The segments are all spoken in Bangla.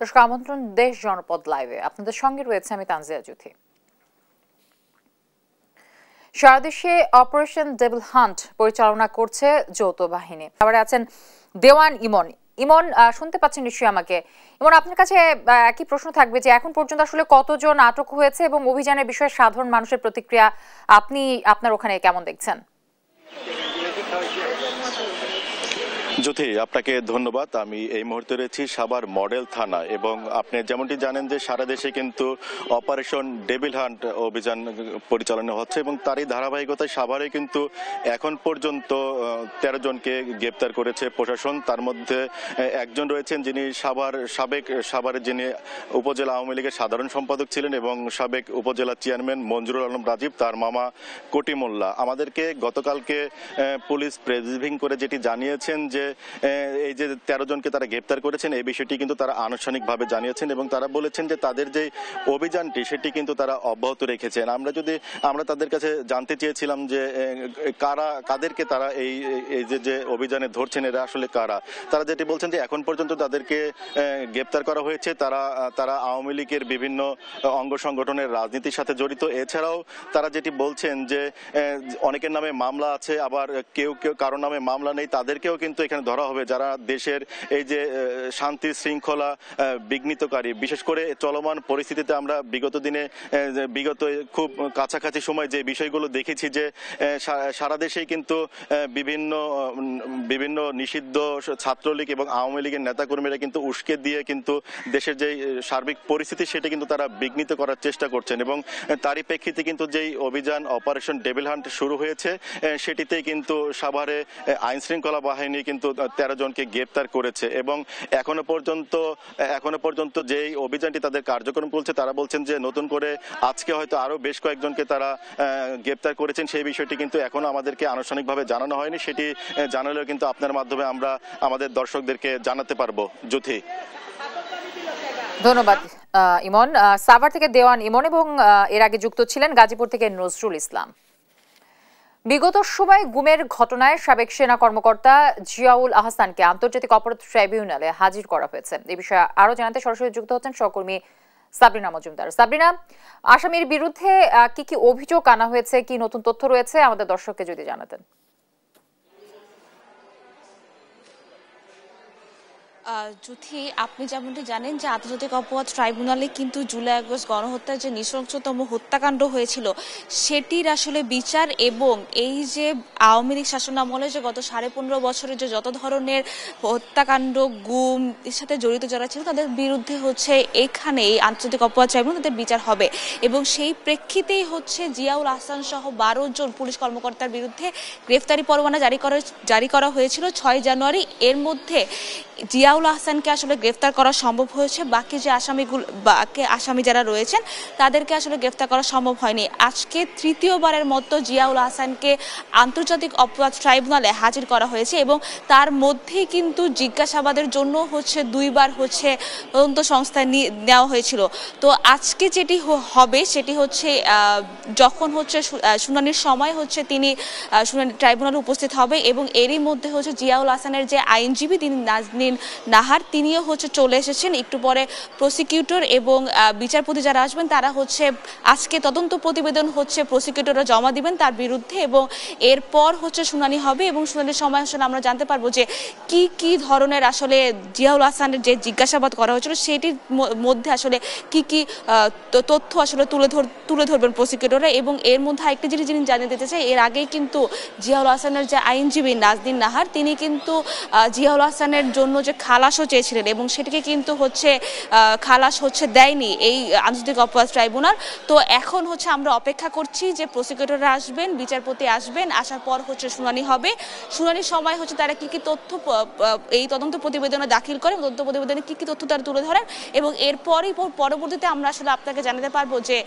দর্শক আমন্ত্রণ দেশ জনপদ লাইভে, আপনাদের সঙ্গে রয়েছে আমি তানজিয়া জুথি। সারা দেশে অপারেশন ডেভিল হান্ট পরিচালনা করছে যৌথ বাহিনী। আবার আছেন দেওয়ান ইমন। ইমন, শুনতে পাচ্ছেন নিশ্চয়ই আমাকে? ইমন, আপনার কাছে একই প্রশ্ন থাকবে যে এখন পর্যন্ত আসলে কতজন আটক হয়েছে এবং অভিযানের বিষয়ে সাধারণ মানুষের প্রতিক্রিয়া আপনি আপনার ওখানে কেমন দেখছেন? জ্যোতি, আপনাকে ধন্যবাদ। আমি এই মুহূর্তে রয়েছি সাভার মডেল থানা এবং আপনি যেমনটি জানেন যে সারা দেশে কিন্তু অপারেশন ডেভিল হান্ট অভিযান পরিচালনা হচ্ছে এবং তারই ধারাবাহিকতায় সাভারে কিন্তু এখন পর্যন্ত 13 জনকে গ্রেপ্তার করেছে প্রশাসন। তার মধ্যে একজন রয়েছেন যিনি সাভারের যিনি উপজেলা আওয়ামী লীগের সাধারণ সম্পাদক ছিলেন এবং সাবেক উপজেলা চেয়ারম্যান মঞ্জুরুল আলম রাজীব, তার মামা কোটি মোল্লা। আমাদেরকে গতকালকে পুলিশ প্রেস ব্রিফিং করে যেটি জানিয়েছেন যে এই যে 13 জনকে তারা গ্রেপ্তার করেছেন এই বিষয়টি কিন্তু তারা আনুষ্ঠানিকভাবে জানিয়েছেন এবং তারা বলেছেন যে তাদের যে অভিযানটি সেটি কিন্তু তারা অব্যাহত রেখেছেন। আমরা তাদের কাছে জানতে চেয়েছিলাম যে কাদেরকে তারা এই যে অভিযানে ধরছেন এরা আসলে কারা। তারা যেটি বলছেন যে এখন পর্যন্ত তাদেরকে গ্রেপ্তার করা হয়েছে তারা আওয়ামী লীগের বিভিন্ন অঙ্গ সংগঠনের রাজনীতির সাথে জড়িত। এছাড়াও তারা যেটি বলছেন যে অনেকের নামে মামলা আছে, আবার কেউ কারোর নামে মামলা নেই, তাদেরকেও কিন্তু এখানে ধরা হবে যারা দেশের এই যে শান্তি শৃঙ্খলা বিঘ্নিতকারী। বিশেষ করে চলমান পরিস্থিতিতে আমরা বিগত খুব কাছাকাছি সময় যে বিষয়গুলো দেখেছি যে সারা দেশেই কিন্তু বিভিন্ন নিষিদ্ধ ছাত্রলীগ এবং আওয়ামী লীগের নেতাকর্মীরা কিন্তু উস্কে দিয়ে কিন্তু দেশের যে সার্বিক পরিস্থিতি সেটা কিন্তু তারা বিঘ্নিত করার চেষ্টা করছেন এবং তারই প্রেক্ষিতে কিন্তু যেই অভিযান অপারেশন ডেভিল হান্ট শুরু হয়েছে সেটিতেই কিন্তু সাভারে আইন শৃঙ্খলা বাহিনী কিন্তু 13 জনকে গ্রেপ্তার করেছে এবং এখনো পর্যন্ত যেই অভিযানটি তাদের কার্যক্রম চলছে তারা বলছেন যে নতুন করে আজকে হয়তো আরো বেশ কয়েকজনকে তারা গ্রেপ্তার করেছেন। সেই বিষয়টি কিন্তু এখনো আমাদেরকে আনুষ্ঠানিকভাবে জানানো হয়নি, সেটি জানালেও কিন্তু আপনার মাধ্যমে আমরা আমাদের দর্শকদেরকে জানাতে পারবো। জ্যোতি, ধন্যবাদ ইমন। সাভার থেকে দেওয়ান ইমন এবং এর আগে যুক্ত ছিলেন গাজীপুর থেকে নজরুল ইসলাম। বিগত সময় গুমের ঘটনায় সাবেক সেনা কর্মকর্তা জিয়াউল আহসানকে আন্তর্জাতিক অপরাধ ট্রাইব্যুনালে হাজির করা হয়েছে। এই বিষয়ে আরো জানাতে সরাসরি যুক্ত হচ্ছেন সহকর্মী সাবরিনা মজুমদার। সাবরিনা, আসামির বিরুদ্ধে কি কি অভিযোগ আনা হয়েছে, কি নতুন তথ্য রয়েছে আমাদের দর্শককে যদি জানাতেন। যুথি, আপনি যেমনটি জানেন যে আন্তর্জাতিক অপরাধ ট্রাইব্যুনালে কিন্তু জুলাই আগস্ট গণহত্যার যে নৃশংসতম হত্যাকাণ্ড হয়েছিল সেটির আসলে বিচার এবং এই যে আওয়ামী লীগ শাসনামলে যে গত 15.5 বছরের যে যত ধরনের হত্যাকাণ্ড গুম এর সাথে জড়িত যারা ছিল তাদের বিরুদ্ধে হচ্ছে এখানে এই আন্তর্জাতিক অপরাধ ট্রাইব্যুনাল তাদের বিচার হবে এবং সেই প্রেক্ষিতেই হচ্ছে জিয়াউল আহসান সহ 12 জন পুলিশ কর্মকর্তার বিরুদ্ধে গ্রেফতারি পরোয়ানা জারি করা হয়েছিল 6 জানুয়ারি। এর মধ্যে জিয়াউল আহসানকে আসলে গ্রেফতার করা সম্ভব হয়েছে, বাকি আসামি যারা রয়েছেন তাদেরকে আসলে গ্রেফতার করা সম্ভব হয়নি। আজকে তৃতীয়বারের মতো জিয়াউল আহসানকে আন্তর্জাতিক অপরাধ ট্রাইব্যুনালে হাজির করা হয়েছে এবং তার মধ্যেই কিন্তু জিজ্ঞাসাবাদের জন্য হচ্ছে 2 বার হচ্ছে তদন্ত সংস্থায় নেওয়া হয়েছিল। তো আজকে যেটি হবে সেটি হচ্ছে যখন হচ্ছে শুনানির সময় হচ্ছে তিনি শুনানি ট্রাইব্যুনালে উপস্থিত হবে এবং এরই মধ্যে হচ্ছে জিয়াউল আহসানের যে আইনজীবী তিনি নাজনীন নাহার তিনিও হচ্ছে চলে এসেছেন। একটু পরে প্রসিকিউটর এবং বিচারপতি যারা আসবেন তারা হচ্ছে আজকে তদন্ত প্রতিবেদন হচ্ছে প্রসিকিউটররা জমা দিবেন তার বিরুদ্ধে এবং এরপর হচ্ছে শুনানি হবে এবং শুনানির সময় আসলে আমরা জানতে পারবো যে কি ধরনের আসলে জিয়াউল আহসানের যে জিজ্ঞাসাবাদ করা হয়েছিল সেটির মধ্যে আসলে কি তথ্য আসলে তুলে ধরবেন প্রসিকিউটররা। এবং এর মধ্যে আরেকটি জিনিস জানিয়ে দিতে চাই, এর আগেই কিন্তু জিয়াউল আহসানের যে আইনজীবী নাজনীন নাহার তিনি কিন্তু জিয়াউল আহসানের জন্য যে খালাসও চেয়েছিলেন এবং সেটিকে কিন্তু হচ্ছে খালাস হচ্ছে দেয়নি এই আন্তর্জাতিক অপরাধ ট্রাইব্যুনাল। তো এখন হচ্ছে আমরা অপেক্ষা করছি যে প্রসিকিউটররা আসবেন, বিচারপতি আসবেন, আসার পর হচ্ছে শুনানি হবে। শুনানির সময় হচ্ছে তারা কি তথ্য এই তদন্ত প্রতিবেদনে দাখিল করে, তদন্ত প্রতিবেদনে কি তথ্য তারা তুলে ধরেন এবং এরপরই পরবর্তীতে আমরা আসলে আপনাকে জানাতে পারবো যে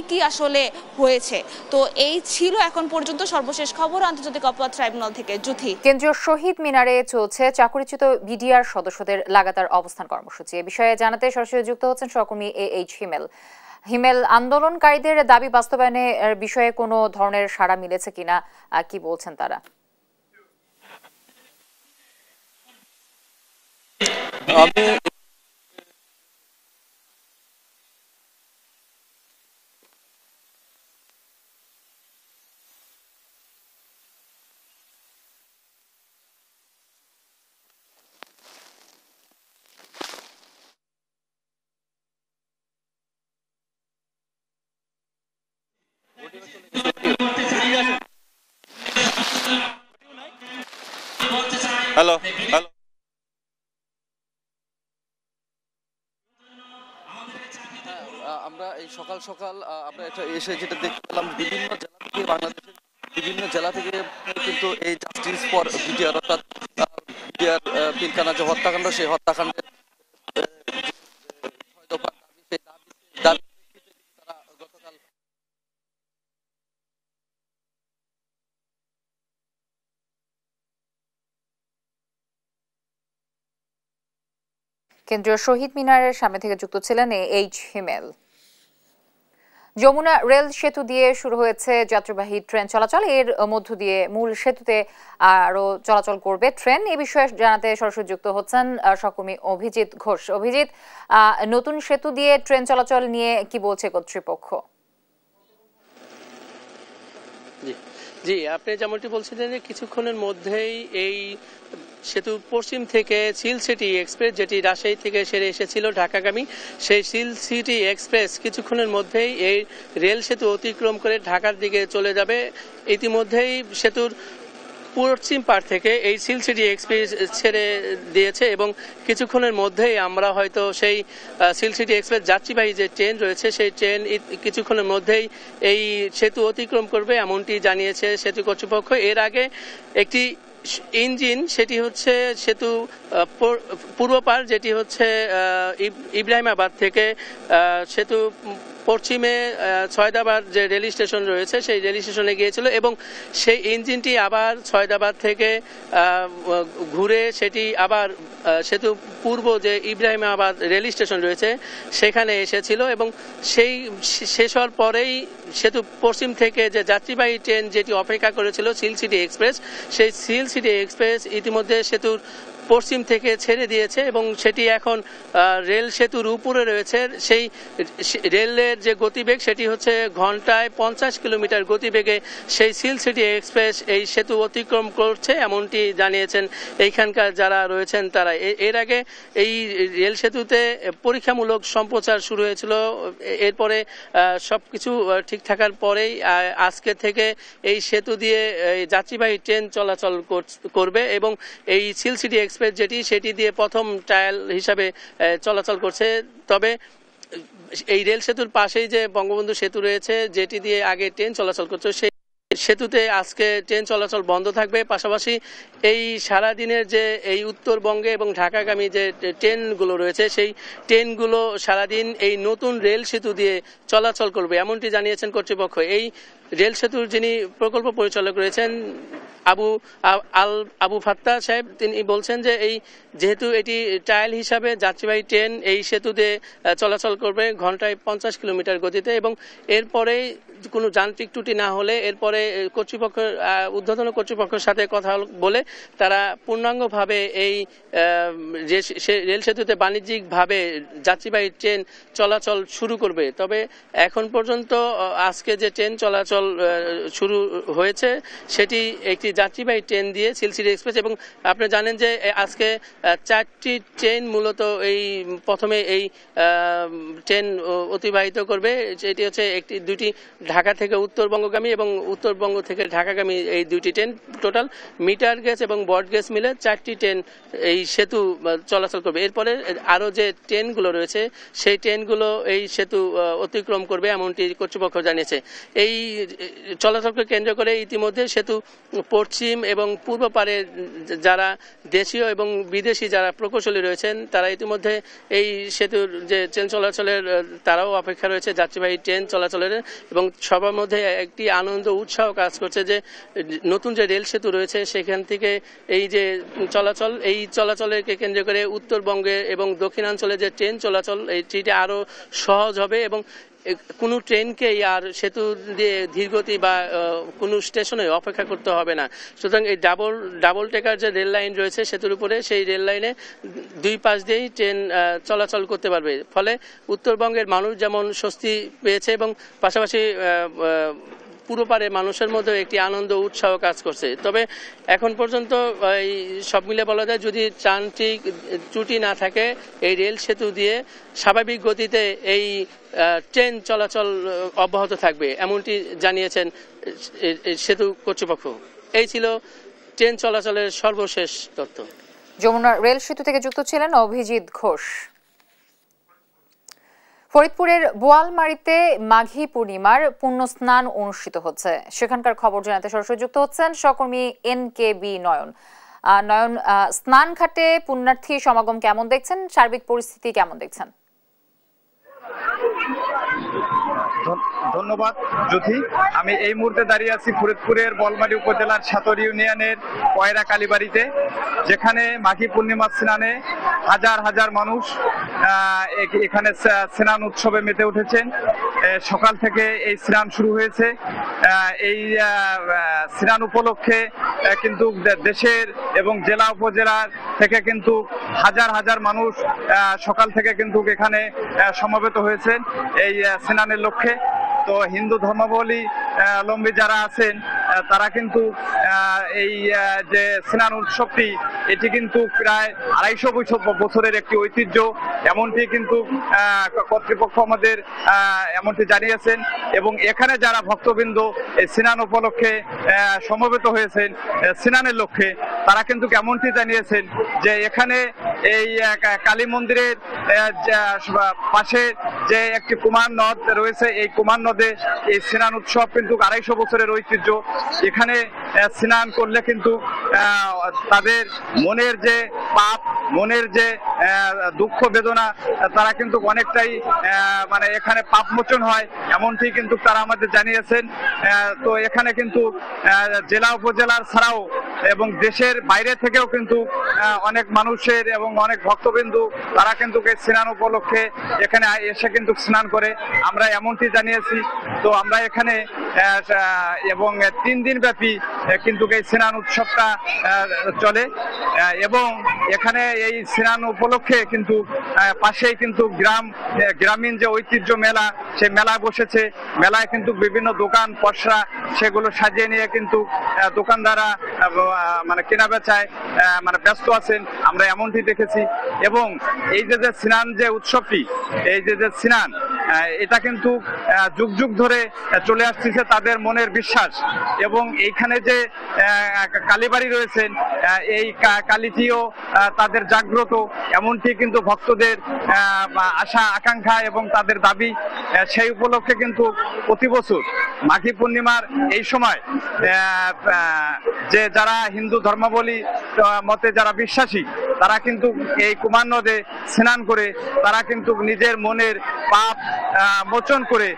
কি আসলে হয়েছে। তো এই ছিল এখন পর্যন্ত সর্বশেষ খবর আন্তর্জাতিক অপরাধ ট্রাইব্যুনাল থেকে। জুথি, কেন্দ্রীয় শহীদ মিনারে চলছে চাকরিচ্যুত বিডিআর সদস্যদের লাগাতার অবস্থান কর্মসূচি। এ বিষয়ে জানাতে সরাসরি যুক্ত হচ্ছেন সহকর্মী AH হিমেল। আন্দোলনকারীদের দাবি বাস্তবায়নের বিষয়ে কোনো ধরনের সাড়া মিলেছে কিনা, কি বলছেন তারা? আমি হ্যালো হ্যালো আমরা এই সকাল সকাল আমরা এটা এসে যেটা দেখতে পেলাম বিভিন্ন জেলা থেকে বাংলাদেশের বিভিন্ন জেলা থেকে কিন্তু এই জাস্টিস ফর বিডিআর অর্থাৎ বিডিআর পিলখানা যে হত্যাকাণ্ড সেই হত্যাকাণ্ডের দাবি তারা গতকাল কেন্দ্রীয় শহীদ মিনারের সামনে থেকে যুক্ত ছিলেন এইচ হিমেল। যমুনা রেল সেতু দিয়ে শুরু হয়েছে যাত্রীবাহী ট্রেন চলাচল, এর মধ্য দিয়ে মূল সেতুতে আরো চলাচল করবে ট্রেন। এ বিষয়ে জানাতে সরাসরি যুক্ত হচ্ছেন সহকর্মী অভিজিৎ ঘোষ। অভিজিৎ, নতুন সেতু দিয়ে ট্রেন চলাচল নিয়ে কি বলছে কর্তৃপক্ষ? জি, আপনি যেমনটি বলছিলেন যে কিছুক্ষণের মধ্যেই এই সেতু পশ্চিম থেকে সিল সিটি এক্সপ্রেস, যেটি রাজশাহী থেকে সেরে এসেছিল ঢাকাগামী, সেই সিল সিটি এক্সপ্রেস কিছুক্ষণের মধ্যেই এই রেল সেতু অতিক্রম করে ঢাকার দিকে চলে যাবে। ইতিমধ্যেই সেতুর পশ্চিম পার থেকে এই সিল সিটি এক্সপ্রেস ছেড়ে দিয়েছে এবং কিছুক্ষণের মধ্যেই আমরা হয়তো সেই সিল সিটি এক্সপ্রেস যাত্রীবাহী যে ট্রেন রয়েছে সেই ট্রেন কিছুক্ষণের মধ্যেই এই সেতু অতিক্রম করবে, এমনটি জানিয়েছে সেতু কর্তৃপক্ষ। এর আগে একটি ইঞ্জিন, সেটি হচ্ছে সেতু পূর্ব পার, যেটি হচ্ছে ইব্রাহিমাবাদ থেকে সেতু পশ্চিমে ছয়দাবাদ যে রেল স্টেশন রয়েছে সেই রেল স্টেশনে গিয়েছিল এবং সেই ইঞ্জিনটি আবার ছয়দাবাদ থেকে ঘুরে সেটি আবার সেতু পূর্ব যে ইব্রাহিমাবাদ রেল স্টেশন রয়েছে সেখানে এসেছিল এবং সেই শেষ হওয়ার পরেই সেতু পশ্চিম থেকে যে যাত্রীবাহী ট্রেন যেটি অপেক্ষা করেছিল সিল সিটি এক্সপ্রেস, সেই সিল সিটি এক্সপ্রেস ইতিমধ্যে সেতুর পশ্চিম থেকে ছেড়ে দিয়েছে এবং সেটি এখন রেল সেতুর উপরে রয়েছে। সেই রেলের যে গতিবেগ সেটি হচ্ছে ঘন্টায় 50 কিলোমিটার গতিবেগে সেই সিল সিটি এক্সপ্রেস এই সেতু অতিক্রম করছে, এমনটি জানিয়েছেন এইখানকার যারা রয়েছেন তারা। এর আগে এই রেল সেতুতে পরীক্ষামূলক সম্প্রচার শুরু হয়েছিল, এরপরে সবকিছু ঠিক থাকার পরেই আজকে থেকে এই সেতু দিয়ে যাত্রীবাহী ট্রেন চলাচল করবে এবং এই সিল সিটি এক্সপ্রেস যেটি সেটি দিয়ে প্রথম ট্রায়াল হিসাবে চলাচল করছে। তবে এই রেল সেতুর পাশেই যে বঙ্গবন্ধু সেতু রয়েছে যেটি দিয়ে আগে ট্রেন চলাচল করছে সেই সেতুতে আজকে ট্রেন চলাচল বন্ধ থাকবে। পাশাপাশি এই সারাদিনের যে এই উত্তরবঙ্গে এবং ঢাকাগামী যে ট্রেনগুলো রয়েছে সেই ট্রেনগুলো সারাদিন এই নতুন রেল সেতু দিয়ে চলাচল করবে, এমনটি জানিয়েছেন কর্তৃপক্ষ। এই রেল সেতুর যিনি প্রকল্প পরিচালক রয়েছেন আবু ফাত্তা সাহেব, তিনি বলছেন যে এই যেহেতু এটি ট্রায়াল হিসাবে যাত্রীবাহী ট্রেন এই সেতুতে চলাচল করবে ঘন্টায় 50 কিলোমিটার গতিতে এবং এরপরে কোনো যান্ত্রিক ত্রুটি না হলে এরপরে কর্তৃপক্ষের ঊর্ধ্বতন কর্তৃপক্ষের সাথে কথা বলে তারা পূর্ণাঙ্গভাবে এই যে রেল সেতুতে বাণিজ্যিকভাবে যাত্রীবাহী ট্রেন চলাচল শুরু করবে। তবে এখন পর্যন্ত আজকে যে ট্রেন চলাচল শুরু হয়েছে সেটি একটি যাত্রীবাহী ট্রেন দিয়ে সিল সিটি এক্সপ্রেস এবং আপনি জানেন যে আজকে 4টি ট্রেন মূলত এই প্রথমে এই ট্রেন অতিবাহিত করবে, যেটি হচ্ছে দুটি ঢাকা থেকে উত্তরবঙ্গগামী এবং উত্তরবঙ্গ থেকে ঢাকাগামী এই দুটি ট্রেন, টোটাল মিটার গেজ এবং ব্রড গেজ মিলে 4টি ট্রেন এই সেতু চলাচল করবে। এরপরে আরও যে ট্রেনগুলো রয়েছে সেই ট্রেনগুলো এই সেতু অতিক্রম করবে, এমনটি কর্তৃপক্ষ জানিয়েছে। এই চলাচলকে কেন্দ্র করে ইতিমধ্যে সেতু পশ্চিম এবং পূর্ব পারে যারা দেশীয় এবং বিদেশি যারা প্রকৌশলী রয়েছেন তারা ইতিমধ্যে এই সেতুর যে ট্রেন চলাচলের তারাও অপেক্ষা রয়েছে যাত্রীবাহী ট্রেন চলাচলের এবং সবার মধ্যে একটি আনন্দ উৎসাহ কাজ করছে যে নতুন যে রেল সেতু রয়েছে সেখান থেকে এই যে চলাচল, এই চলাচলকে কেন্দ্র করে উত্তরবঙ্গে এবং দক্ষিণাঞ্চলে যে ট্রেন চলাচল এইটিটা আরও সহজ হবে এবং কোনো ট্রেনকেই আর সেতু দিয়ে ধীরগতি বা কোনো স্টেশনে অপেক্ষা করতে হবে না। সুতরাং এই ডাবল টেকার যে রেল লাইন রয়েছে সেতুর উপরে, সেই রেল লাইনে দুই পাশ দিয়েই ট্রেন চলাচল করতে পারবে। ফলে উত্তরবঙ্গের মানুষ যেমন স্বস্তি পেয়েছে এবং পাশাপাশি পুরো পারে মানুষের মধ্যে একটি আনন্দ উৎসাহ কাজ করছে। তবে এখন পর্যন্ত এই সব মিলে বলা যায় যদি যান্ত্রিক ত্রুটি না থাকে এই রেল সেতু দিয়ে স্বাভাবিক গতিতে এই ট্রেন চলাচল অব্যাহত থাকবে, এমনটি জানিয়েছেন সেতু কর্তৃপক্ষ। এই ছিল ট্রেন চলাচলের সর্বশেষ তথ্য। যমুনা রেল সেতু থেকে যুক্ত ছিলেন অভিজিৎ ঘোষ। ফরিদপুরের বোয়ালমারীতে মাঘী পূর্ণিমার পুণ্য স্নান অনুষ্ঠিত হচ্ছে। সেখানকার খবর জানাতে সরাসরি যুক্ত হচ্ছেন সহকর্মী NKB নয়ন। নয়ন, স্নান ঘাটে পুণ্যার্থী সমাগম কেমন দেখছেন, সার্বিক পরিস্থিতি কেমন দেখছেন? ধন্যবাদ জ্যোতি। আমি এই মুহূর্তে দাঁড়িয়ে আছি ফরিদপুরের বোয়ালমারী উপজেলার সাতর ইউনিয়নের কয়রা কালীবাড়িতে, যেখানে মাঘী পূর্ণিমা স্নানে হাজার হাজার মানুষ এখানে স্নান উৎসবে মেতে উঠেছেন। সকাল থেকে এই স্নান শুরু হয়েছে। এই স্নান উপলক্ষে কিন্তু দেশের এবং জেলা উপজেলার থেকে কিন্তু হাজার হাজার মানুষ সকাল থেকে কিন্তু এখানে সমবেত হয়েছেন এই স্নানের লক্ষ্যে। তো হিন্দু ধর্মাবলম্বী যারা আছেন তারা কিন্তু এই যে স্নান উৎসবটি, এটি কিন্তু প্রায় 250 বছরের একটি ঐতিহ্য, এমনটি কিন্তু কর্তৃপক্ষ আমাদের এমনটি জানিয়েছেন। এবং এখানে যারা ভক্তবৃন্দ এই স্নান উপলক্ষে সমবেত হয়েছেন স্নানের লক্ষ্যে, তারা কিন্তু এমনটি জানিয়েছেন যে এখানে এই কালী মন্দিরের পাশে যে একটি কুমার নদ রয়েছে, এই কুমার নদে এই স্নান উৎসব কিন্তু 250 বছরের ঐতিহ্য। এখানে স্নান করলে কিন্তু তাদের মনের যে পাপ, মনের যে দুঃখ বেদনা, তারা কিন্তু অনেকটাই মানে এখানে পাপ মোচন হয়, এমনটি কিন্তু তারা আমাদের জানিয়েছেন। তো এখানে কিন্তু জেলা উপজেলার ছাড়াও এবং দেশের বাইরে থেকেও কিন্তু অনেক মানুষের এবং অনেক ভক্তবিন্দু তারা কিন্তু এই স্নান উপলক্ষে এখানে এসে কিন্তু স্নান করে, আমরা এমনটি জানিয়েছি। তো আমরা এখানে এবং 3 দিন ব্যাপী কিন্তু এই স্নান উৎসবটা চলে। এবং এখানে এই স্নান উপলক্ষে কিন্তু পাশেই কিন্তু গ্রামীণ যে ঐতিহ্য মেলা, সেই মেলা বসেছে। মেলায় কিন্তু বিভিন্ন দোকান পসরা সেগুলো সাজিয়ে নিয়ে কিন্তু দোকানদাররা মানে কেনা বেচায় মানে ব্যস্ত আছেন, আমরা এমনটি দেখেছি। এবং এই যে স্নান যে উৎসবটি, এই যে স্নান, এটা কিন্তু যুগ যুগ ধরে চলে আসছে তাদের মনের বিশ্বাস। এবং এইখানে যে কালীবাড়ি রয়েছেন, এই কালীটিও তাদের জাগ্রত, এমনটি কিন্তু ভক্তদের আশা আকাঙ্ক্ষা এবং তাদের দাবি। সেই উপলক্ষে কিন্তু প্রতি বছর মাঘী পূর্ণিমার এই সময় যে যারা হিন্দু ধর্মাবলী মতে যারা বিশ্বাসী, তারা কিন্তু এই কুমার নদে স্নান করে তারা কিন্তু নিজের মনের পাপ মোচন করে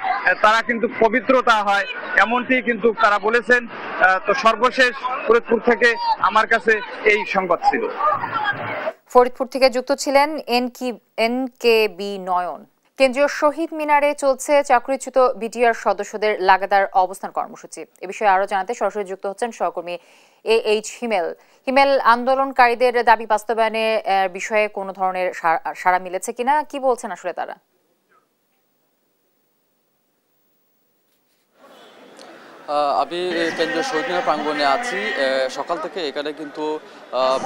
তারা কিন্তু পবিত্রতা হয়, এমনটি কিন্তু তারা বলেছেন। তো সর্বশেষ ফরিদপুর থেকে আমার কাছে এই সংবাদ ছিল। ফরিদপুর থেকে যুক্ত ছিলেন NKB নয়ন। কেন্দ্রীয় শহীদ মিনারে চলছে চাকরিচ্যুত বিডিআর সদস্যদের লাগাতার অবস্থান কর্মসূচি। এ বিষয়ে আরো জানাতে সরাসরি যুক্ত হচ্ছেন সহকর্মী AH হিমেল। আন্দোলনকারীদের দাবি বাস্তবায়নের বিষয়ে কোনো ধরনের সাড়া মিলেছে কিনা, কি বলছেন আসলে তারা? আমি কেন্দ্রীয় শহীদ মিনার প্রাঙ্গণে আছি। সকাল থেকে এখানে কিন্তু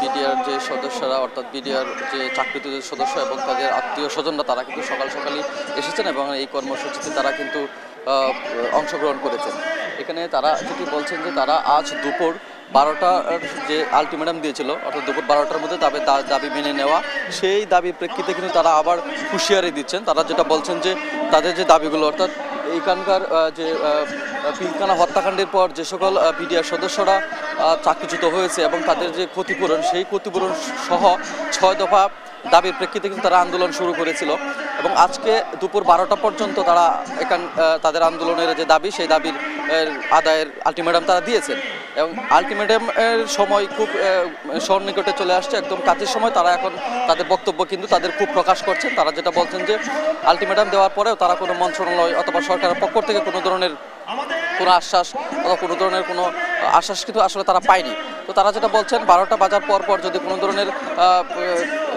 বিডিআর যে সদস্যরা, অর্থাৎ বিডিআর যে চাকরিচ্যুত সদস্য এবং তাদের আত্মীয় স্বজনরা, তারা কিন্তু সকাল সকালই এসেছেন এবং এই কর্মসূচিতে তারা কিন্তু অংশগ্রহণ করেছেন। এখানে তারা যেটি বলছেন যে তারা আজ দুপুর 12টার যে আলটিমেটাম দিয়েছিল, অর্থাৎ দুপুর 12টার মধ্যে তাদের দাবি মেনে নেওয়া, সেই দাবির প্রেক্ষিতে কিন্তু তারা আবার হুঁশিয়ারি দিচ্ছেন। তারা যেটা বলছেন যে তাদের যে দাবিগুলো, অর্থাৎ এইখানকার যে পিলখানা হত্যাকাণ্ডের পর যে সকল বিডিআর সদস্যরা চাকরিচ্যুত হয়েছে এবং তাদের যে ক্ষতিপূরণ, সেই ক্ষতিপূরণ সহ 6 দফা দাবির প্রেক্ষিতে কিন্তু তারা আন্দোলন শুরু করেছিল। এবং আজকে দুপুর 12টা পর্যন্ত তারা তাদের আন্দোলনের যে দাবি, সেই দাবির আদায়ের আলটিমেটাম তারা দিয়েছেন। এবং আলটিমেটামের সময় খুব সন্নিকটে চলে আসছে, একদম কাজের সময়। তারা এখন তাদের বক্তব্য কিন্তু তাদের খুব প্রকাশ করছেন। তারা যেটা বলছেন যে আলটিমেটাম দেওয়ার পরেও তারা কোনো মন্ত্রণালয় অথবা সরকারের পক্ষ থেকে কোনো ধরনের কোনো আশ্বাস অথবা কোনো ধরনের কোনো আশ্বাস কিন্তু আসলে তারা পায়নি। তো তারা যেটা বলছেন, 12টা বাজার পর যদি কোনো ধরনের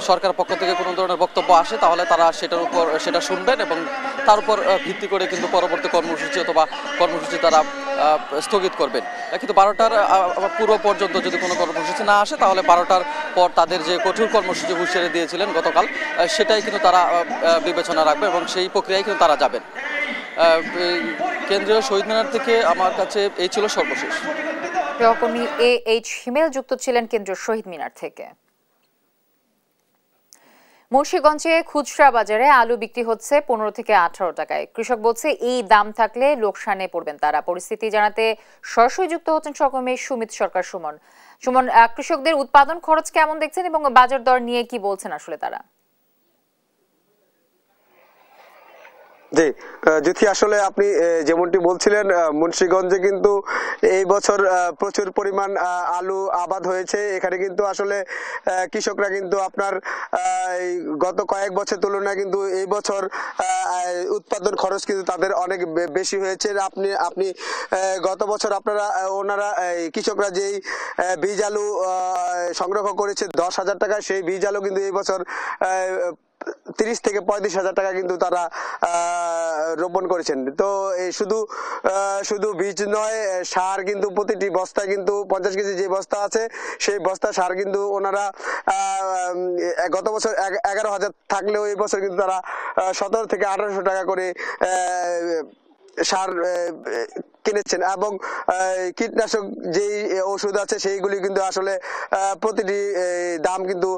সরকারের পক্ষ থেকে কোনো ধরনের বক্তব্য আসে, তাহলে তারা সেটা শুনবেন এবং তার উপর ভিত্তি করে কিন্তু পরবর্তী কর্মসূচি অথবা কর্মসূচি তারা স্থগিত করবেন। কিন্তু 12টার পূর্ব পর্যন্ত যদি কোনো কর্মসূচি না আসে, তাহলে 12টার পর তাদের যে কঠোর কর্মসূচি হুঁশিয়ারি দিয়েছিলেন গতকাল, সেটাই কিন্তু তারা বিবেচনা রাখবে এবং সেই প্রক্রিয়ায় কিন্তু তারা যাবেন। কেন্দ্রীয় শহীদ মিনার থেকে আমার কাছে এই ছিল সর্বশেষ। সহকর্মী AH হিমেল যুক্ত ছিলেন কেন্দ্রীয় শহীদ মিনার থেকে। মুন্সিগঞ্জে খুচরা বাজারে আলু বিক্রি হচ্ছে 15 থেকে 18 টাকায়। কৃষক বলছে এই দাম থাকলে লোকসানে পড়বেন তারা। পরিস্থিতি জানাতে সরাসরি যুক্ত হচ্ছেন সহকর্মী সুমিত সরকার সুমন। কৃষকদের উৎপাদন খরচ কেমন দেখছেন এবং বাজার দর নিয়ে কি বলছেন আসলে তারা? জি জ্যোতি, আসলে আপনি যেমনটি বলছিলেন মুন্সিগঞ্জে কিন্তু এই বছর প্রচুর পরিমাণ আলু আবাদ হয়েছে। এখানে কিন্তু আসলে কৃষকরা কিন্তু আপনার গত কয়েক বছর তুলনায় কিন্তু এই বছর উৎপাদন খরচ কিন্তু তাদের অনেক বেশি হয়েছে। আপনি গত বছর ওনারা কৃষকরা যেই বীজ আলু সংগ্রহ করেছে 10,000 টাকা, সেই বীজ আলু কিন্তু এই বছর 30 থেকে 35,000 টাকা কিন্তু তারা রোপণ করেছেন। তো শুধু বীজ নয়, সার কিন্তু প্রতিটি বস্তায় কিন্তু 50 কেজি যে বস্তা আছে সেই বস্তা সার কিন্তু ওনারা গত বছর 11,000 থাকলেও এই বছর কিন্তু তারা 17 থেকে 1800 টাকা করে সার কিনেছেন। এবং কীটনাশক যেই ওষুধ আছে সেইগুলি কিন্তু আসলে প্রতিটি দাম কিন্তু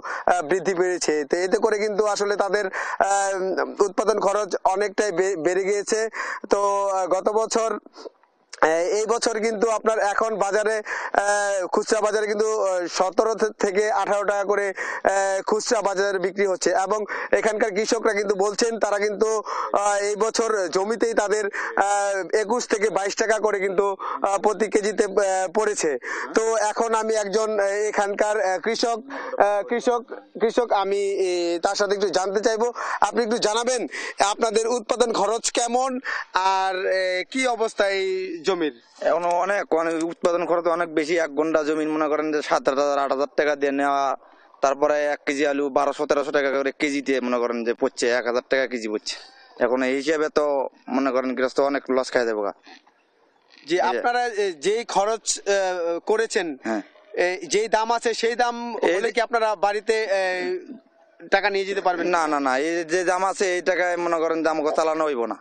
বৃদ্ধি পেয়েছে। তো এতে করে কিন্তু আসলে তাদের উৎপাদন খরচ অনেকটাই বেড়ে গিয়েছে। তো গত বছর এই বছর কিন্তু আপনার এখন বাজারে খুচরা বাজারে কিন্তু 17 থেকে 18 টাকা করে খুচরা বাজারে বিক্রি হচ্ছে। এবং এখানকার কৃষকরা কিন্তু বলছেন তারা কিন্তু এই বছর জমিতেই তাদের 21 থেকে 22 টাকা করে কিন্তু প্রতি কেজিতে পড়েছে। তো এখন আমি একজন এখানকার কৃষক আমি তার সাথে একটু জানতে চাইবো। আপনি একটু জানাবেন আপনাদের উৎপাদন খরচ কেমন আর কি অবস্থায় জমির? এখন অনেক উৎপাদন খরচ অনেক বেশি। 1 ঘন্টা জমি মনে করেন যে 7,000 8,000 টাকা দিয়ে নেওয়া, তারপরে 1 কেজি আলু 1200-1300 টাকা করে কেজিতে মনে করেন যে পড়ছে, 1,000 টাকা কেজি পড়ছে। এখন এই হিসাবে তো মনে করেন গৃহস্থ অনেক লস খাই দেবো। যে আপনারা যেই খরচ করেছেন, যেই দাম আছে সেই দাম হলে কি আপনারা বাড়িতে টাকা নিয়ে যেতে পারবেন? না, এই যে দাম আছে এই টাকায় মনে করেন দাম চালানো হইব না।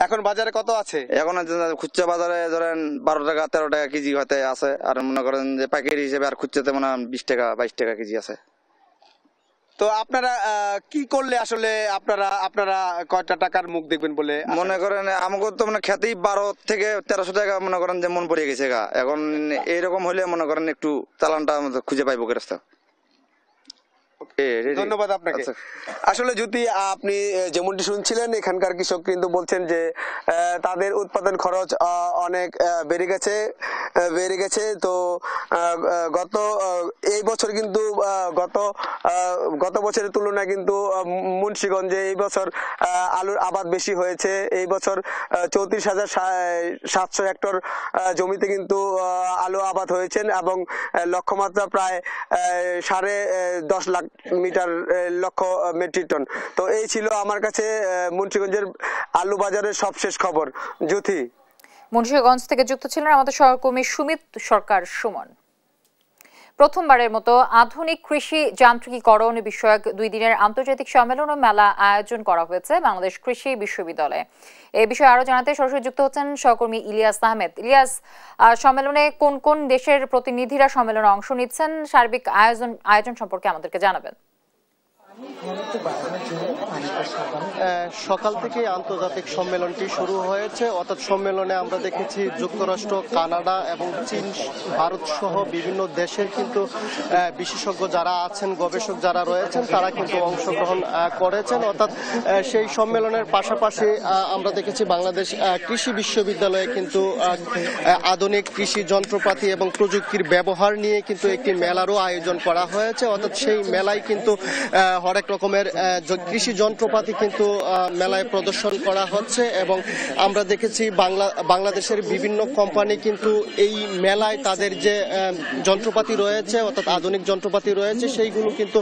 এখন বাজারে কত আছে? এখন খুচরা বাজারে ধরেন 12 টাকা 13 টাকা কেজি হতে আছে। আর মনে করেন যে পাইকারি হিসেবে আর খুচরাতে মনে হয় 20 টাকা 22 টাকা কেজি আছে। তো আপনারা কি করলে আসলে আপনারা কয়টা টাকার মুখ দেখবেন বলে মনে করেন? আমাকে তো মানে খেতেই 12 থেকে 1300 টাকা মনে করেন যে মন পড়ে গেছে গা। এখন এইরকম হলে মনে করেন একটু চালানটা খুঁজে পাইবো গৃহস্থ। ধন্যবাদ আপনাকে। আসলে যদি আপনি যেমনটি শুনছিলেন, এখানকার কৃষক কিন্তু বলছেন যে তাদের উৎপাদন খরচ অনেক বেড়ে গেছে। তো এই বছর কিন্তু গত বছরের তুলনায় কিন্তু মুন্সিগঞ্জে এই বছর আলুর আবাদ বেশি হয়েছে। এই বছর 34,700 হেক্টর জমিতে কিন্তু আলু আবাদ হয়েছেন এবং লক্ষ্যমাত্রা প্রায় 10.5 লাখ লক্ষ মেট্রিক টন। তো এই ছিল আমার কাছে মুন্সিগঞ্জের আলু বাজারের সবশেষ খবর। জ্যোতি, মুন্সিগঞ্জ থেকে যুক্ত ছিলেন আমাদের সহকর্মী সুমিত সরকার সুমন। প্রথমবারের মতো আধুনিক কৃষি যান্ত্রিকীকরণ বিষয়ক 2 দিনের আন্তর্জাতিক সম্মেলন ও মেলা আয়োজন করা হয়েছে বাংলাদেশ কৃষি বিশ্ববিদ্যালয়ে। এই বিষয়ে আরো জানাতে সরাসরি যুক্ত হচ্ছেন সহকর্মী ইলিয়াস আহমেদ। ইলিয়াস, সম্মেলনে কোন কোন দেশের প্রতিনিধিরা সম্মেলনে অংশ নিচ্ছেন, সার্বিক আয়োজন সম্পর্কে আমাদেরকে জানাবেন। সকাল থেকে আন্তর্জাতিক সম্মেলনটি শুরু হয়েছে। অর্থাৎ সম্মেলনে আমরা দেখেছি যুক্তরাষ্ট্র, কানাডা এবং চীন, ভারত সহ বিভিন্ন দেশের কিন্তু বিশেষজ্ঞ যারা আছেন, গবেষক যারা রয়েছেন তারা কিন্তু অংশগ্রহণ করেছেন। অর্থাৎ সেই সম্মেলনের পাশাপাশি আমরা দেখেছি বাংলাদেশ কৃষি বিশ্ববিদ্যালয়ে কিন্তু আধুনিক কৃষি যন্ত্রপাতি এবং প্রযুক্তির ব্যবহার নিয়ে কিন্তু একটি মেলারও আয়োজন করা হয়েছে। অর্থাৎ সেই মেলায় কিন্তু হরেক রকমের কৃষি যন্ত্রপাতি কিন্তু মেলায় প্রদর্শন করা হচ্ছে এবং আমরা দেখেছি বাংলাদেশের বিভিন্ন কোম্পানি কিন্তু এই মেলায় তাদের যে যন্ত্রপাতি রয়েছে, অর্থাৎ আধুনিক যন্ত্রপাতি রয়েছে, সেইগুলো কিন্তু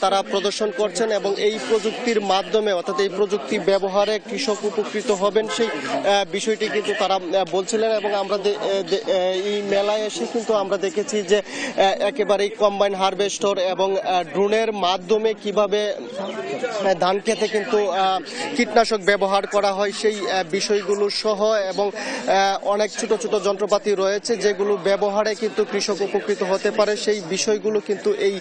তারা প্রদর্শন করছেন এবং এই প্রযুক্তির মাধ্যমে, অর্থাৎ এই প্রযুক্তি ব্যবহারে কৃষক উপকৃত হবেন সেই বিষয়টি কিন্তু তারা বলছিলেন। এবং আমরা এই মেলায় এসে কিন্তু আমরা দেখেছি যে একেবারেই কম্বাইন হারভেস্টর এবং ড্রোনের মাধ্যমে কিভাবে ধান খেতে কিন্তু কীটনাশক ব্যবহার করা হয় সেই বিষয়গুলো সহ এবং অনেক ছোট ছোট যন্ত্রপাতি রয়েছে যেগুলো ব্যবহারে কিন্তু কৃষক উপকৃত হতে পারে, সেই বিষয়গুলো কিন্তু এই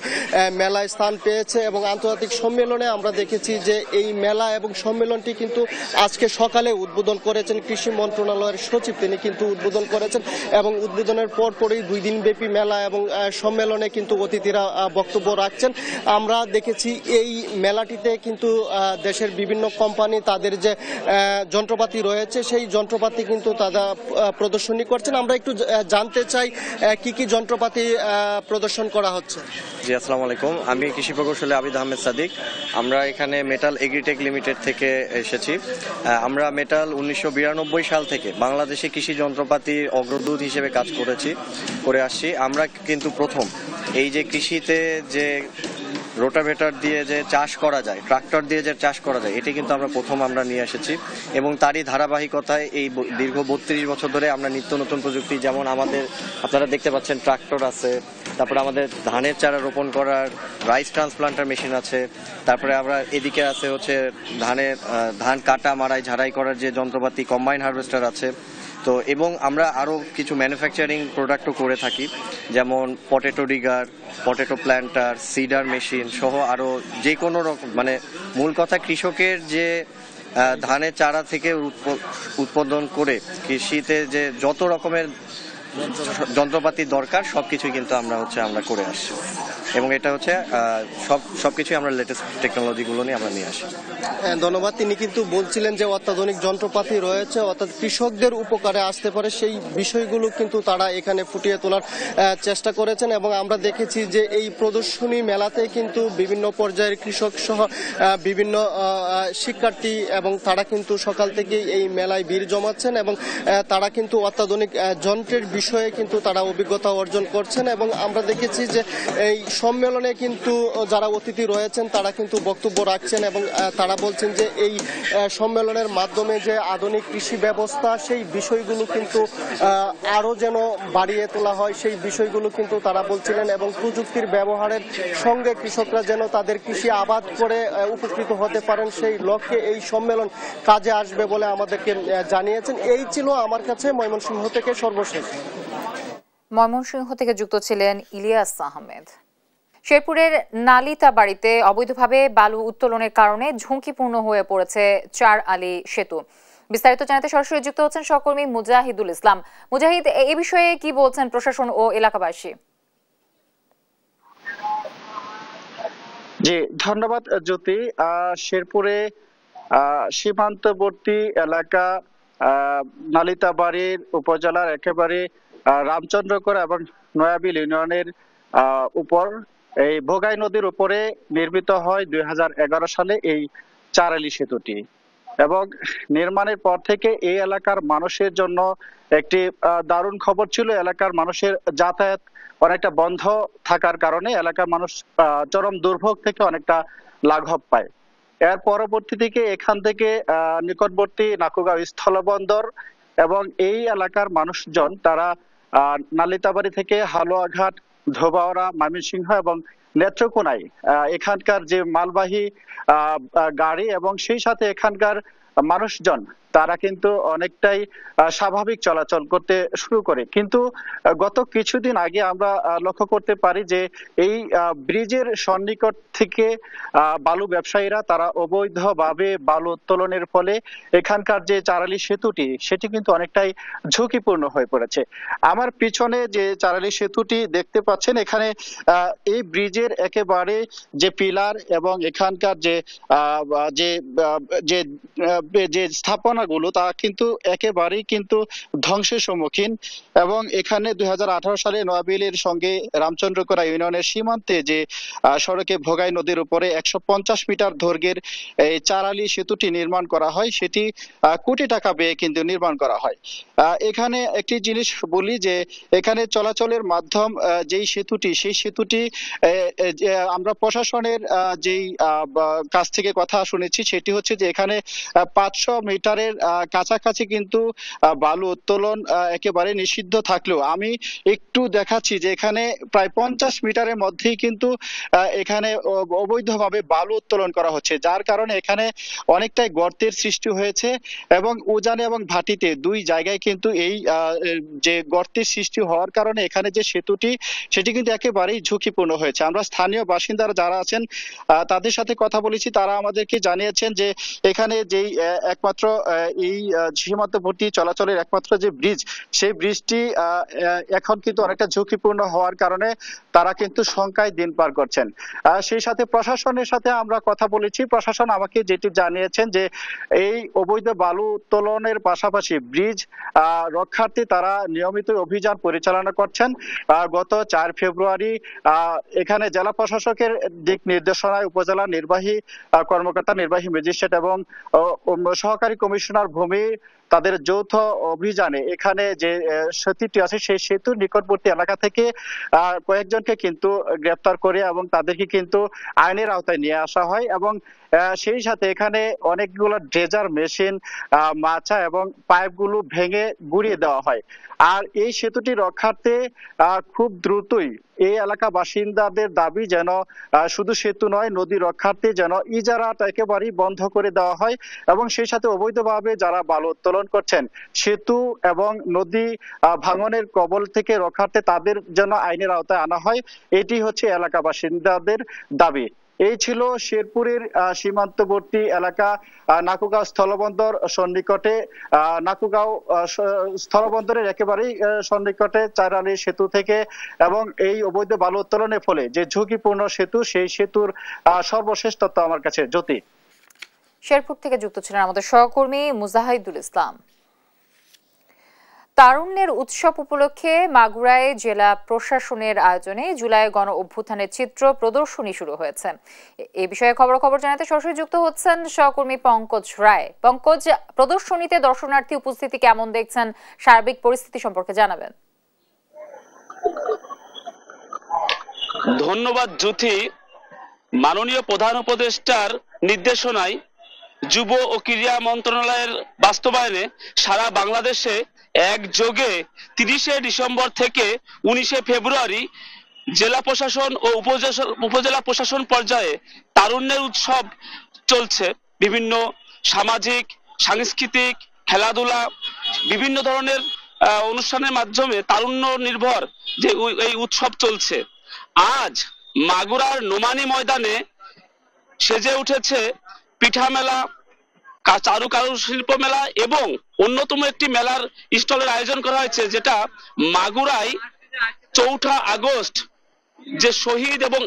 মেলায় স্থান পেয়েছে। এবং আন্তর্জাতিক সম্মেলনে আমরা দেখেছি যে এই মেলা এবং সম্মেলনটি কিন্তু আজকে সকালে উদ্বোধন করেছেন কৃষি মন্ত্রণালয়ের সচিব, তিনি কিন্তু উদ্বোধন করেছেন এবং উদ্বোধনের পরপরই 2 দিন ব্যাপী মেলা এবং সম্মেলনে কিন্তু অতিথিরা বক্তব্য রাখছেন। আমরা দেখেছি এই মেলাটিতে কিন্তু দেশের বিভিন্ন কোম্পানি তাদের যে যন্ত্রপাতি রয়েছে সেই যন্ত্রপাতি কিন্তু তারা প্রদর্শনী করছেন। আমরা একটু জানতে চাই কি কি যন্ত্রপাতি প্রদর্শন করা হচ্ছে। জি, আসসালামু আলাইকুম। আমি কৃষি প্রকৌশলী আবিদ আহমেদ সাদিক। আমরা এখানে মেটাল এগ্রিটেক লিমিটেড থেকে এসেছি। আমরা মেটাল 1992 সাল থেকে বাংলাদেশে কৃষি যন্ত্রপাতির অগ্রদূত হিসেবে কাজ করে আসছি। আমরা কিন্তু প্রথম এই যে কৃষিতে যে রোটাভেটর দিয়ে যে চাষ করা যায়, ট্রাক্টর দিয়ে যে চাষ করা যায়, এটি কিন্তু আমরা নিয়ে এসেছি এবং তারই ধারাবাহিকতায় এই দীর্ঘ 32 বছর ধরে আমরা নিত্য নতুন প্রযুক্তি, যেমন আপনারা দেখতে পাচ্ছেন ট্রাক্টর আছে, তারপরে আমাদের ধানের চারা রোপণ করার রাইস ট্রান্সপ্লান্টার মেশিন আছে, তারপরে আমরা এদিকে আছে হচ্ছে ধান কাটা মাড়াই ঝাড়াই করার যে যন্ত্রপাতি কম্বাইন হারভেস্টার আছে। তো এবং আমরা আরও কিছু ম্যানুফ্যাকচারিং প্রোডাক্টও করে থাকি, যেমন potato digger, potato planter, seeder machine সহ আরও যে কোনো রকম, মানে মূল কথা কৃষকের যে ধানের চারা থেকে উৎপাদন করে কৃষিতে যে যত রকমের যন্ত্রপাতি দরকার সবকিছুই কিন্তু আমরা করে আসছি এবং এটা হচ্ছে সবকিছুই আমরা লেটেস্ট টেকনোলজিগুলো নিয়ে আমরা নিয়ে আসি। ধন্যবাদ। তিনি কিন্তু বলছিলেন যে অত্যাধুনিক যন্ত্রপাতি রয়েছে, অর্থাৎ কৃষকদের উপকারে আসতে পারে সেই বিষয়গুলো কিন্তু তারা এখানে ফুটিয়ে তোলার চেষ্টা করেছেন। এবং আমরা দেখেছি যে এই প্রদর্শনী মেলাতে কিন্তু বিভিন্ন পর্যায়ের কৃষক সহ বিভিন্ন শিক্ষার্থী এবং তারা কিন্তু সকাল থেকেই এই মেলায় ভিড় জমাচ্ছেন এবং তারা কিন্তু অত্যাধুনিক যন্ত্রের বিষয়ে কিন্তু তারা অভিজ্ঞতা অর্জন করছেন। এবং আমরা দেখেছি যে এই সম্মেলনে কিন্তু যারা অতিথি রয়েছেন তারা কিন্তু বক্তব্য রাখছেন এবং তারা বলছেন যে এই সম্মেলনের মাধ্যমে যে আধুনিক কৃষি ব্যবস্থা সেই বিষয়গুলো কিন্তু আরো যেন বাড়িয়ে তোলা হয় সেই বিষয়গুলো কিন্তু তারা বলছিলেন এবং প্রযুক্তির ব্যবহারের সঙ্গে কৃষকরা যেন তাদের কৃষি আবাদ করে উপকৃত হতে পারেন সেই লক্ষ্যে এই সম্মেলন কাজে আসবে বলে আমাদেরকে জানিয়েছেন। এই ছিল আমার কাছে ময়মনসিংহ থেকে সর্বশেষ। ময়মনসিংহ থেকে যুক্ত ছিলেন ইলিয়াস আহমেদ। শেরপুরের নালিতা বাড়িতে অবৈধভাবে বালু উত্তোলনের কারণে ঝুঁকিপূর্ণ হয়ে পড়েছে 4 আলী সেতু। বিস্তারিত জানাতে সরাসরি যুক্ত হচ্ছেন সহকর্মী মুজাহিদুল ইসলাম। মুজাহিদ, এই বিষয়ে কি বলছেন প্রশাসন ও এলাকাবাসী? জি, ধন্যবাদ জ্যোতি। শেরপুরে সীমান্তবর্তী এলাকা নালিতাবাড়ির উপজেলার একেবারে রামচন্দ্রকর এবং নয়াবিল ইউনিয়নের উপর এই ভোগাই নদীর উপরে নির্মিত হয় 2011 সালে এই 4 আলী সেতুটি এবং নির্মাণের পর থেকে এই এলাকার মানুষের জন্য একটি দারুণ খবর ছিল। এলাকার মানুষের যাতায়াত অনেকটা বন্ধ থাকার কারণে এলাকার মানুষ চরম দুর্ভোগ থেকে অনেকটা লাঘব পায়। এর পরবর্তী থেকে এখান থেকে নিকটবর্তী নাকুগাঁও স্থলবন্দর এবং এই এলাকার মানুষজন তারা নালিতাবাড়ি থেকে হালুয়াঘাট, ধোবাউড়া, ময়মনসিংহ এবং নেত্রকোনায় এখানকার যে মালবাহী গাড়ি এবং সেই সাথে এখানকার মানুষজন তারা কিন্তু অনেকটাই স্বাভাবিক চলাচল করতে শুরু করে। কিন্তু গত কিছুদিন আগে আমরা লক্ষ্য করতে পারি যে এই ব্রিজের সন্নিকট থেকে বালু ব্যবসায়ীরা তারা অবৈধভাবে বালু উত্তোলনের ফলে এখানকার যে 4 আলী সেতুটি সেটি কিন্তু অনেকটাই ঝুঁকিপূর্ণ হয়ে পড়েছে। আমার পিছনে যে 4 আলী সেতুটি দেখতে পাচ্ছেন, এখানে এই ব্রিজের একেবারে যে পিলার এবং এখানকার যে স্থাপনাগুলো তা কিন্তু একেবারেই কিন্তু ধ্বংসের সম্মুখীন এবং এখানে 2018 সালে নয়াবিলের সঙ্গে রামচন্দ্রকোনা ইউনিয়নের সীমান্তে যে সড়কে ভোগাই নদীর উপরে 150 মিটার দৈর্ঘ্যের এই 4 আলী সেতুটি নির্মাণ করা হয়, সেটি কোটি টাকা ব্যয়ে কিন্তু নির্মাণ করা হয়। এখানে একটি জিনিস বলি যে এখানে চলাচলের মাধ্যম যেই সেতুটি সেই সেতুটি আমরা প্রশাসনের যেই কাছ থেকে কথা শুনেছি সেটি হচ্ছে যে এখানে 500 মিটারের কাছাকাছি কিন্তু বালু উত্তোলন একেবারে নিষিদ্ধ থাকলেও আমি একটু দেখাচ্ছি যে এখানে প্রায় 50 মিটারের মধ্যেই কিন্তু এখানে অবৈধভাবে বালু উত্তোলন করা হচ্ছে, যার কারণে এখানে অনেকটাই গর্তের সৃষ্টি হয়েছে এবং উজানে এবং ভাটিতে দুই জায়গায় কিন্তু এই যে গর্তের সৃষ্টি হওয়ার কারণে এখানে যে সেতুটি সেটি কিন্তু একেবারেই ঝুঁকিপূর্ণ হয়েছে। আমরা স্থানীয় বাসিন্দারা যারা আছেন তাদের সাথে কথা বলেছি, তারা আমাদেরকে জানিয়েছেন যে এখানে যেই একমাত্র এই সীমান্তবর্তী চলাচলের একমাত্র যে ব্রিজ, সেই ব্রিজটি এখন কিন্তু অনেকটা ঝুঁকিপূর্ণ হওয়ার কারণে তারা কিন্তু শঙ্কায় দিন পার করছেন। সেই সাথে প্রশাসনের সাথে আমরা কথা বলেছি, প্রশাসন আমাকে যেটি জানিয়েছেন যে এই অবৈধ বালু উত্তোলনের পাশাপাশি ব্রিজ রক্ষার্থে তারা নিয়মিত অভিযান পরিচালনা করছেন। গত 4 ফেব্রুয়ারি এখানে জেলা প্রশাসকের দিক নির্দেশনায় উপজেলা নির্বাহী কর্মকর্তা, নির্বাহী ম্যাজিস্ট্রেট এবং সহকারী কমিশনার ভূমি তাদের যৌথ অভিযানে এখানে যে সেতুটি আছে সেই সেতুর নিকটবর্তী এলাকা থেকে কয়েকজনকে কিন্তু গ্রেফতার করে এবং তাদেরকে কিন্তু আইনের আওতায় নিয়ে আসা হয় এবং সেই সাথে এখানে অনেকগুলো ড্রেজার মেশিন, মাচা এবং পাইপগুলো ভেঙে গুঁড়িয়ে দেওয়া হয়। আর এই সেতুটি রক্ষার্থে খুব দ্রুতই এই এলাকা বাসিন্দাদের দাবি যেন শুধু সেতু নয়, নদী রক্ষার্থে যেন ইজারাটা একেবারেই বন্ধ করে দেওয়া হয় এবং সেই সাথে অবৈধভাবে যারা বালু উত্তোলন করছেন সেতু এবং নদী ভাঙনের কবল থেকে রক্ষার্থে তাদের যেন আইনের আওতায় আনা হয়। এটি হচ্ছে এলাকা বাসিন্দাদের দাবি। এই ছিল শেরপুরের সীমান্তবর্তী এলাকা নাকুগাঁও স্থলবন্দর সন্নিকটে, নাকুগাঁও স্থলবন্দরের একেবারেই সন্নিকটে চারালি সেতু থেকে এবং এই অবৈধ বালু উত্তোলনের ফলে যে ঝুঁকিপূর্ণ সেতু, সেই সেতুর সর্বশেষ তথ্য আমার কাছে। জ্যোতি, শেরপুর থেকে যুক্ত ছিলেন আমাদের সহকর্মী মুজাহিদুল ইসলাম। তারুণ্যের উৎসব উপলক্ষে মাগুরায় জেলা প্রশাসনের আয়োজনে জুলাই গণ অভ্যুত্থানের চিত্র প্রদর্শনী শুরু হয়েছে। এই বিষয়ে খবর জানাতে সরাসরি যুক্ত হচ্ছেন সহকর্মী পঙ্কজ রায়। পঙ্কজ, প্রদর্শনীতে দর্শনার্থী উপস্থিতি কেমন দেখছেন, সার্বিক পরিস্থিতি সম্পর্কে জানাবেন। ধন্যবাদ জ্যোতি। মাননীয় প্রধান উপদেষ্টার নির্দেশনায় যুব ও ক্রীড়া মন্ত্রণালয়ের বাস্তবায়নে সারা বাংলাদেশে একযোগে 30শে ডিসেম্বর থেকে 19শে ফেব্রুয়ারি জেলা প্রশাসন ও উপজেলা প্রশাসন পর্যায়ে তারুণ্যের উৎসব চলছে। বিভিন্ন সামাজিক, সাংস্কৃতিক, খেলাধুলা, বিভিন্ন ধরনের অনুষ্ঠানের মাধ্যমে তারুণ্য নির্ভর যে এই উৎসব চলছে। আজ মাগুরার নোমানী ময়দানে সেজে উঠেছে পিঠা মেলা, চারুশিল্প মেলা এবং অন্যতম একটি মেলার স্টলের আয়োজন করা হয়েছে, যেটা মাগুরায় 4 আগস্ট যে শহীদ এবং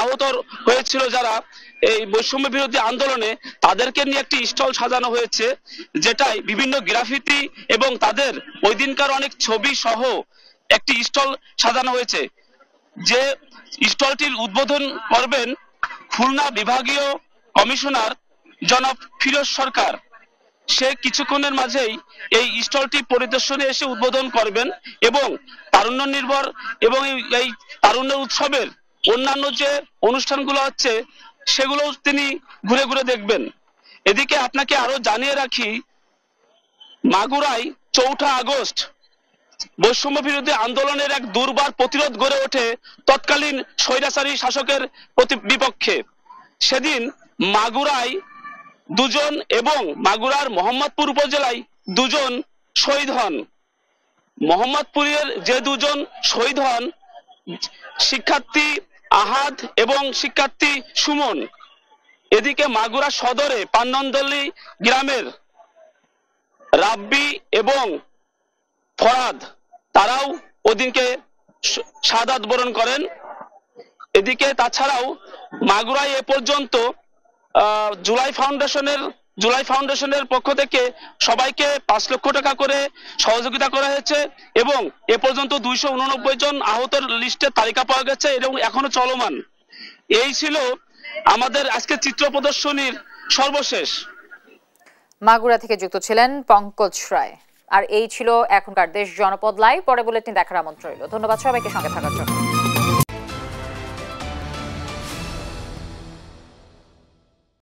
আহত হয়েছিল যারা এই বৈষম্য বিরোধী আন্দোলনে, তাদেরকে নিয়ে একটি স্টল সাজানো হয়েছে, যেটাই বিভিন্ন গ্রাফিতি এবং তাদের ওই দিনকার অনেক ছবি সহ একটি স্টল সাজানো হয়েছে। যে স্টলটির উদ্বোধন করবেন খুলনা বিভাগীয় কমিশনার জনাব ফিরোজ সরকার। সে কিছুক্ষণের মাঝেই এই স্টলটি পরিদর্শনে এসে উদ্বোধন করবেন এবং তারুণ্য নির্ভর এবং এই তারুণ্য উৎসবের অন্যান্য যে অনুষ্ঠানগুলো হচ্ছে সেগুলো তিনি ঘুরে ঘুরে দেখবেন। এদিকে আপনাকে আরো জানিয়ে রাখি, মাগুরায় 4 আগস্ট বৈষম্য বিরোধী আন্দোলনের এক দুর্বার প্রতিরোধ গড়ে ওঠে তৎকালীন স্বৈরাচারী শাসকের বিপক্ষে। সেদিন মাগুরায় 2 জন এবং মাগুরার মোহাম্মদপুর উপজেলায় 2 জন শহীদ হন। মোহাম্মদপুরের যে 2 জন শহীদ হন, শিক্ষার্থী আহাদ এবং শিক্ষার্থী সুমন। এদিকে মাগুরা সদরে পান্নন্দলি গ্রামের রাব্বি এবং ফরাদ, তারাও ওদিনকে শাহাদাত বরণ করেন। এদিকে তাছাড়াও মাগুরায় এ পর্যন্ত জুলাই ফাউন্ডেশনের পক্ষ থেকে সবাইকে 5 লক্ষ টাকা করে সহযোগিতা করা হয়েছে এবং এ পর্যন্ত 289 জন আহতের লিস্টে তালিকা পাওয়া গেছে এবং এখনো চলমান। এই ছিল আমাদের আজকে চিত্র প্রদর্শনীর সর্বশেষ। মাগুরা থেকে যুক্ত ছিলেন পঙ্কজ রায়। আর এই ছিল এখনকার দেশ জনপদ লাইভ। পরে বুলেটিন দেখার আমন্ত্রণ রইল। ধন্যবাদ সবাইকে সঙ্গে থাকার জন্য।